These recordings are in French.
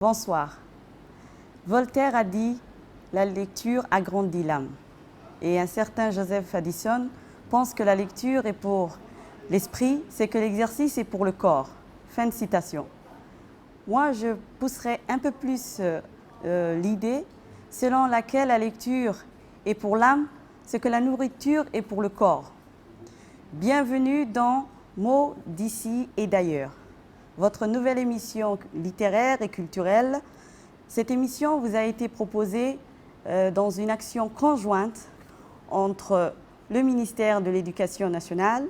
Bonsoir. Voltaire a dit « La lecture agrandit l'âme ». Et un certain Joseph Addison pense que la lecture est pour l'esprit, c'est que l'exercice est pour le corps. Fin de citation. Moi, je pousserais un peu plus l'idée selon laquelle la lecture est pour l'âme, ce que la nourriture est pour le corps. Bienvenue dans Mots d'ici et d'ailleurs, votre nouvelle émission littéraire et culturelle. Cette émission vous a été proposée dans une action conjointe entre le ministère de l'Éducation nationale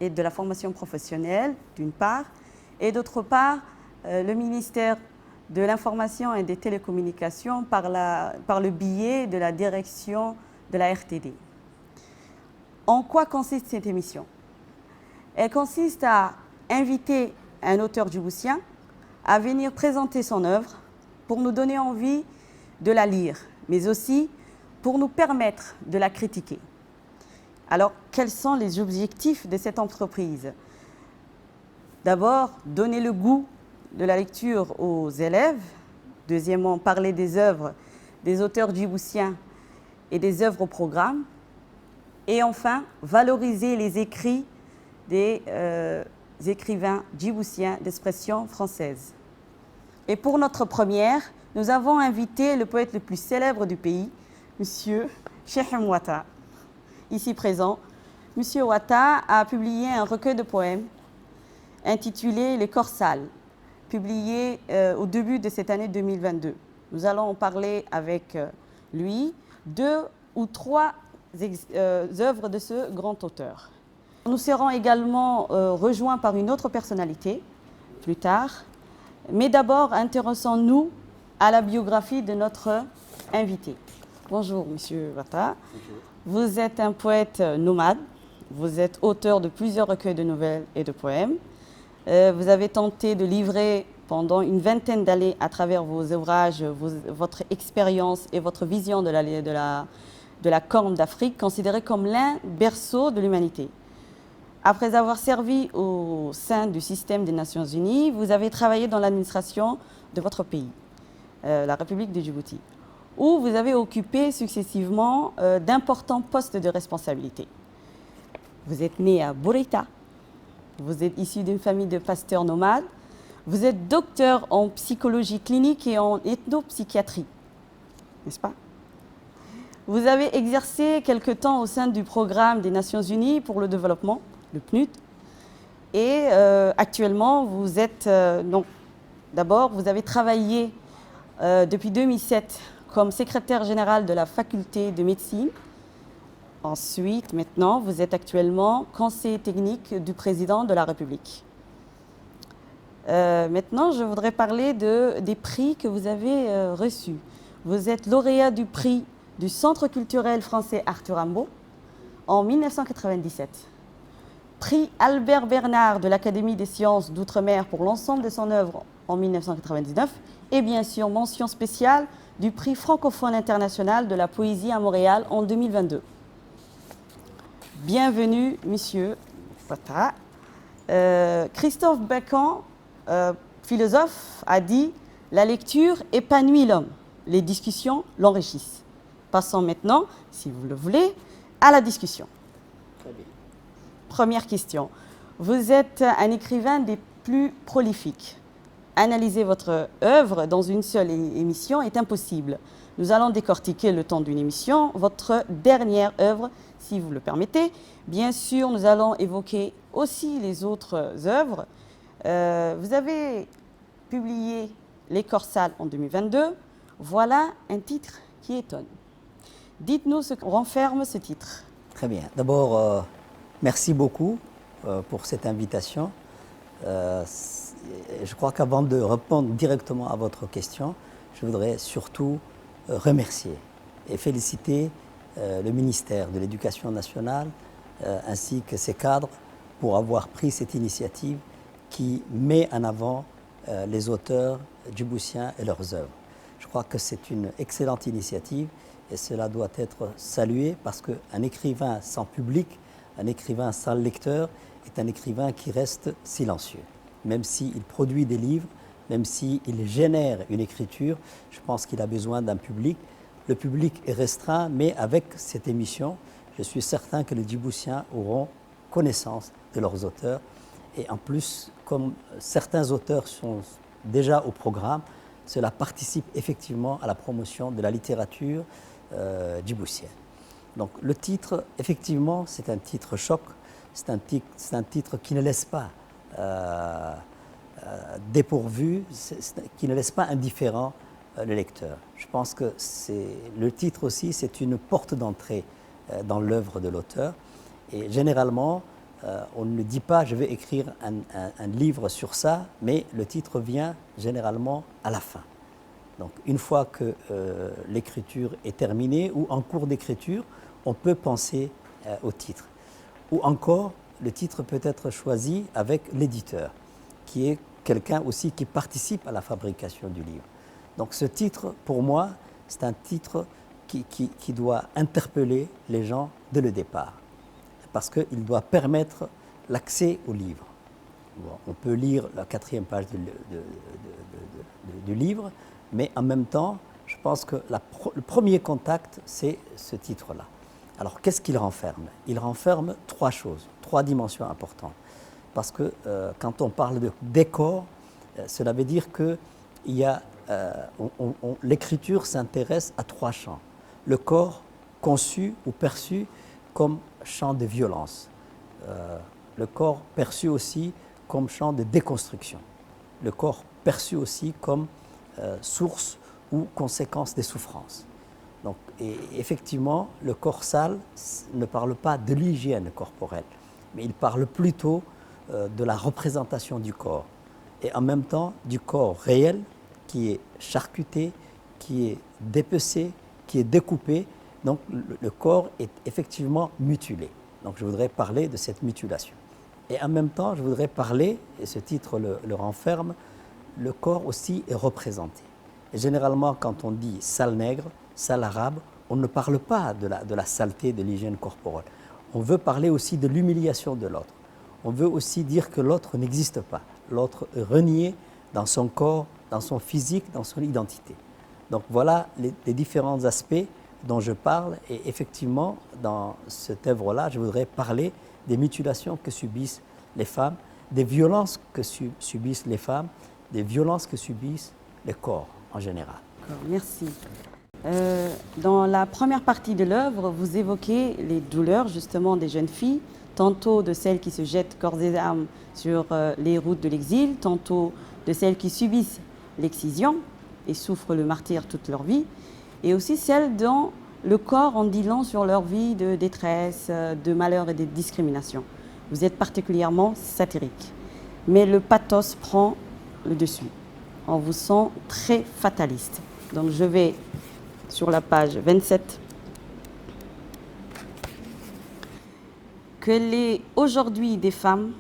et de la formation professionnelle, d'une part, et d'autre part, le ministère de l'Information et des Télécommunications par le biais de la direction de la RTD. En quoi consiste cette émission? Elle consiste à inviter un auteur djiboutien à venir présenter son œuvre pour nous donner envie de la lire, mais aussi pour nous permettre de la critiquer. Alors, quels sont les objectifs de cette entreprise? D'abord, donner le goût de la lecture aux élèves. Deuxièmement, parler des œuvres des auteurs djiboutiens et des œuvres au programme. Et enfin, valoriser les écrits des écrivains djiboutiens d'expression française. Et pour notre première, nous avons invité le poète le plus célèbre du pays, Monsieur Cheikh Ouatta, ici présent. Monsieur Ouatta a publié un recueil de poèmes intitulé Les corps sales, publié au début de cette année 2022. Nous allons en parler avec lui, 2 ou 3 œuvres de ce grand auteur. Nous serons également rejoints par une autre personnalité, plus tard. Mais d'abord, intéressons-nous à la biographie de notre invité. Bonjour, Monsieur Ouatta. Bonjour. Vous êtes un poète nomade. Vous êtes auteur de plusieurs recueils de nouvelles et de poèmes. Vous avez tenté de livrer pendant une vingtaine d'années à travers vos ouvrages, votre expérience et votre vision de la Corne d'Afrique, considérée comme l'un berceau de l'humanité. Après avoir servi au sein du système des Nations Unies, vous avez travaillé dans l'administration de votre pays, la République de Djibouti, où vous avez occupé successivement d'importants postes de responsabilité. Vous êtes né à Bourita, vous êtes issu d'une famille de pasteurs nomades, vous êtes docteur en psychologie clinique et en ethnopsychiatrie, n'est-ce pas? Vous avez exercé quelque temps au sein du programme des Nations Unies pour le développement, le PNUD, et actuellement vous êtes, d'abord vous avez travaillé depuis 2007 comme secrétaire général de la faculté de médecine. Ensuite, maintenant, vous êtes actuellement conseiller technique du président de la République. Maintenant, je voudrais parler des prix que vous avez reçus. Vous êtes lauréat du prix du Centre culturel français Arthur Rimbaud en 1997. Prix Albert Bernard de l'Académie des sciences d'Outre-mer pour l'ensemble de son œuvre en 1999 et bien sûr mention spéciale du prix francophone international de la poésie à Montréal en 2022. Bienvenue, Monsieur Ouatta. Christophe Bacon, philosophe, a dit « La lecture épanouit l'homme, les discussions l'enrichissent ». Passons maintenant, si vous le voulez, à la discussion. Très bien. Première question. Vous êtes un écrivain des plus prolifiques. Analyser votre œuvre dans une seule émission est impossible. Nous allons décortiquer le temps d'une émission votre dernière œuvre, si vous le permettez. Bien sûr, nous allons évoquer aussi les autres œuvres. Vous avez publié Les corps sales en 2022. Voilà un titre qui étonne. Dites-nous ce que renferme ce titre. Très bien. D'abord, merci beaucoup pour cette invitation. Je crois qu'avant de répondre directement à votre question, je voudrais surtout remercier et féliciter le ministère de l'Éducation nationale ainsi que ses cadres pour avoir pris cette initiative qui met en avant les auteurs djiboutiens et leurs œuvres. Je crois que c'est une excellente initiative et cela doit être salué parce qu'un écrivain sans public, un écrivain sans lecteur est un écrivain qui reste silencieux. Même s'il produit des livres, même s'il génère une écriture, je pense qu'il a besoin d'un public. Le public est restreint, mais avec cette émission, je suis certain que les Djiboutiens auront connaissance de leurs auteurs. Et en plus, comme certains auteurs sont déjà au programme, cela participe effectivement à la promotion de la littérature djiboutienne. Donc le titre, effectivement, c'est un titre choc, c'est un titre qui ne laisse pas dépourvu, qui ne laisse pas indifférent le lecteur. Je pense que le titre aussi, c'est une porte d'entrée dans l'œuvre de l'auteur. Et généralement, on ne dit pas je vais écrire un livre sur ça, mais le titre vient généralement à la fin. Donc une fois que l'écriture est terminée ou en cours d'écriture, on peut penser au titre. Ou encore, le titre peut être choisi avec l'éditeur, qui est quelqu'un aussi qui participe à la fabrication du livre. Donc ce titre, pour moi, c'est un titre qui doit interpeller les gens dès le départ, parce qu'il doit permettre l'accès au livre. Bon, on peut lire la 4e page du livre, mais en même temps, je pense que le premier contact, c'est ce titre-là. Alors, qu'est-ce qu'il renferme? Il renferme 3 choses, 3 dimensions importantes. Parce que quand on parle de décor, cela veut dire que l'écriture s'intéresse à 3 champs. Le corps conçu ou perçu comme champ de violence. Le corps perçu aussi comme champ de déconstruction. Le corps perçu aussi comme source ou conséquence des souffrances. Donc, et effectivement, le corps sale ne parle pas de l'hygiène corporelle, mais il parle plutôt de la représentation du corps. Et en même temps, du corps réel qui est charcuté, qui est dépecé, qui est découpé. Donc, le corps est effectivement mutilé. Donc, je voudrais parler de cette mutilation. Et en même temps, je voudrais parler, et ce titre le renferme, le corps aussi est représenté. Et généralement, quand on dit sale nègre, sale arabe, on ne parle pas de la saleté de l'hygiène corporelle. On veut parler aussi de l'humiliation de l'autre. On veut aussi dire que l'autre n'existe pas. L'autre est renié dans son corps, dans son physique, dans son identité. Donc voilà les différents aspects dont je parle. Et effectivement, dans cette œuvre-là, je voudrais parler des mutilations que subissent les femmes, des violences que subissent les femmes, des violences que subissent les corps en général. Merci. Dans la première partie de l'œuvre, vous évoquez les douleurs justement des jeunes filles, tantôt de celles qui se jettent corps et âme sur les routes de l'exil, tantôt de celles qui subissent l'excision et souffrent le martyre toute leur vie, et aussi celles dont le corps en dit long sur leur vie de détresse, de malheur et de discrimination. Vous êtes particulièrement satirique, mais le pathos prend le dessus. On vous sent très fataliste. Donc je vais sur la page 27. Que les aujourd'hui des femmes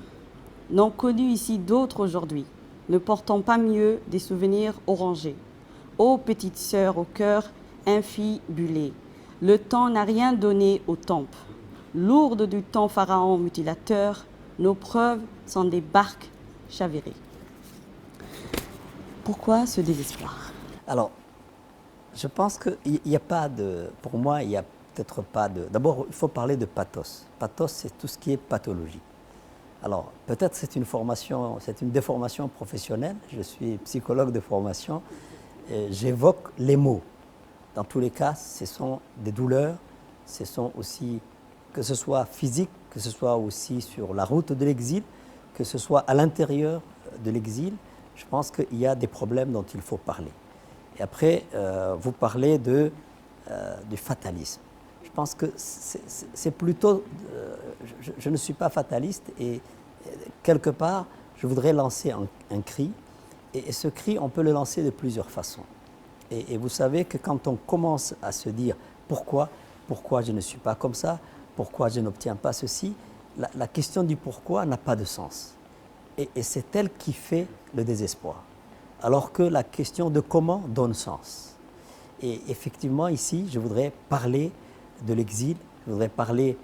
n'ont connu ici d'autres aujourd'hui, ne portant pas mieux des souvenirs orangés. Ô petites sœurs au cœur infibulé, le temps n'a rien donné aux tempes. Lourdes du temps pharaon mutilateur, nos preuves sont des barques chavirées. Pourquoi ce désespoir? Alors, je pense qu'il n'y a pas de... Pour moi, il n'y a peut-être pas de... D'abord, il faut parler de pathos. Pathos, c'est tout ce qui est pathologie. Alors, peut-être c'est une déformation professionnelle. Je suis psychologue de formation. J'évoque les mots. Dans tous les cas, ce sont des douleurs. Ce sont aussi, que ce soit physique, que ce soit aussi sur la route de l'exil, que ce soit à l'intérieur de l'exil. Je pense qu'il y a des problèmes dont il faut parler. Et après, vous parlez du fatalisme. Je pense que c'est plutôt... je ne suis pas fataliste et quelque part, je voudrais lancer un cri. Et ce cri, on peut le lancer de plusieurs façons. Et vous savez que quand on commence à se dire pourquoi je ne suis pas comme ça, pourquoi je n'obtiens pas ceci, la question du pourquoi n'a pas de sens. Et c'est elle qui fait le désespoir. Alors que la question de comment donne sens. Et effectivement, ici, je voudrais parler de l'exil, je voudrais parler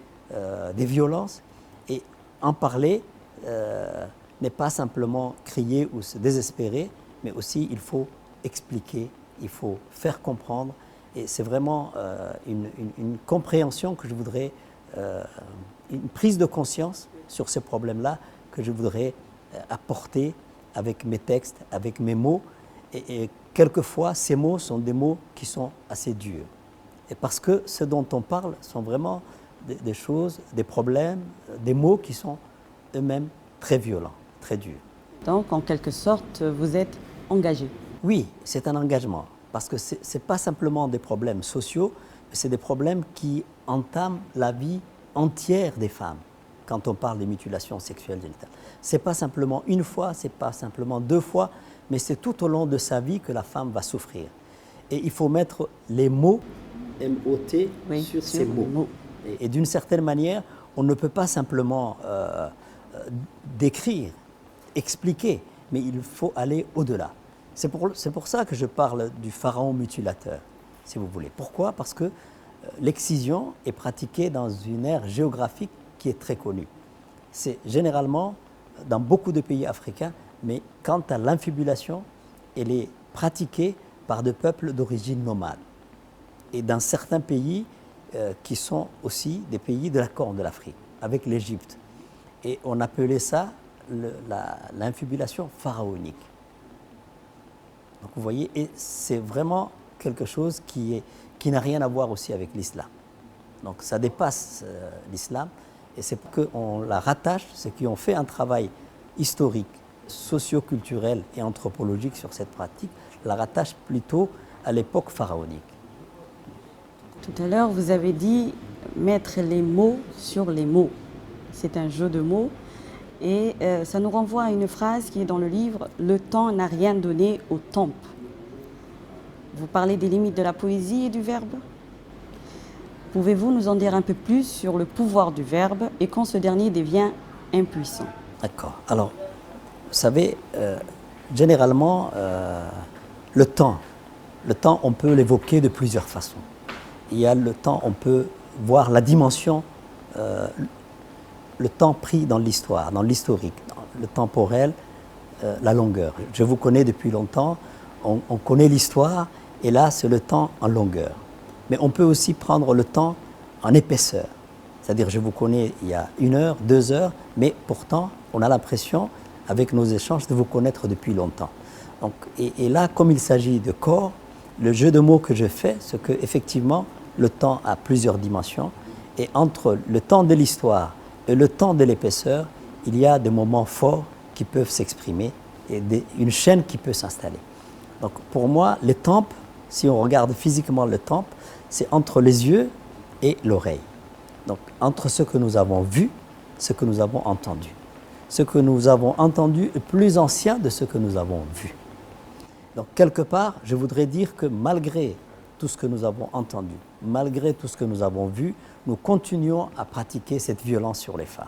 des violences. Et en parler n'est pas simplement crier ou se désespérer, mais aussi il faut expliquer, il faut faire comprendre. Et c'est vraiment une compréhension que je voudrais, une prise de conscience sur ces problèmes-là que je voudrais apporter avec mes textes, avec mes mots. Et quelquefois, ces mots sont des mots qui sont assez durs. Et parce que ce dont on parle sont vraiment des choses, des problèmes, des mots qui sont eux-mêmes très violents, très durs. Donc, en quelque sorte, vous êtes engagé. Oui, c'est un engagement, parce que ce n'est pas simplement des problèmes sociaux, mais c'est des problèmes qui entament la vie entière des femmes, quand on parle des mutilations sexuelles génitales. Ce n'est pas simplement une fois, ce n'est pas simplement 2 fois, mais c'est tout au long de sa vie que la femme va souffrir. Et il faut mettre les mots, M-O-T, Oui, sur ces mots. mots. Et d'une certaine manière, on ne peut pas simplement décrire, expliquer, mais il faut aller au-delà. C'est pour ça que je parle du pharaon mutilateur, si vous voulez. Pourquoi? Parce que l'excision est pratiquée dans une aire géographique qui est très connue. C'est généralement dans beaucoup de pays africains, mais quant à l'infibulation, elle est pratiquée par des peuples d'origine nomade. Et dans certains pays qui sont aussi des pays de la Corne de l'Afrique, avec l'Égypte. Et on appelait ça l'infibulation pharaonique. Donc vous voyez, et c'est vraiment quelque chose qui n'a rien à voir aussi avec l'islam. Donc ça dépasse l'islam, et c'est qu'on la rattache, ceux qui ont fait un travail historique, socio-culturel et anthropologique sur cette pratique, la rattachent plutôt à l'époque pharaonique. Tout à l'heure, vous avez dit mettre les mots sur les mots. C'est un jeu de mots. Et ça nous renvoie à une phrase qui est dans le livre « Le temps n'a rien donné au temple ». Vous parlez des limites de la poésie et du verbe. Pouvez-vous nous en dire un peu plus sur le pouvoir du verbe et quand ce dernier devient impuissant? D'accord. Alors, vous savez, généralement, le temps, on peut l'évoquer de plusieurs façons. Il y a le temps, on peut voir la dimension, le temps pris dans l'histoire, dans l'historique, le temporel, la longueur. Je vous connais depuis longtemps, on connaît l'histoire, et là, c'est le temps en longueur. Mais on peut aussi prendre le temps en épaisseur. C'est-à-dire, je vous connais il y a 1 heure, 2 heures, mais pourtant, on a l'impression, avec nos échanges, de vous connaître depuis longtemps. Donc, et là, comme il s'agit de corps, le jeu de mots que je fais, c'est qu'effectivement, le temps a plusieurs dimensions, et entre le temps de l'histoire et le temps de l'épaisseur, il y a des moments forts qui peuvent s'exprimer et une chaîne qui peut s'installer. Donc pour moi, les tempes, si on regarde physiquement le temple, c'est entre les yeux et l'oreille. Donc entre ce que nous avons vu, ce que nous avons entendu. Ce que nous avons entendu est plus ancien de ce que nous avons vu. Donc quelque part, je voudrais dire que malgré tout ce que nous avons entendu, malgré tout ce que nous avons vu, nous continuons à pratiquer cette violence sur les femmes.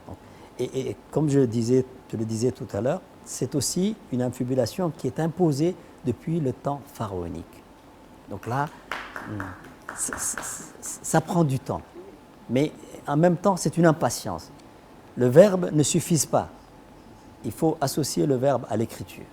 Donc, et comme je le disais tout à l'heure, c'est aussi une infibulation qui est imposée depuis le temps pharaonique. Donc là, ça prend du temps. Mais en même temps, c'est une impatience. Le verbe ne suffit pas. Il faut associer le verbe à l'écriture.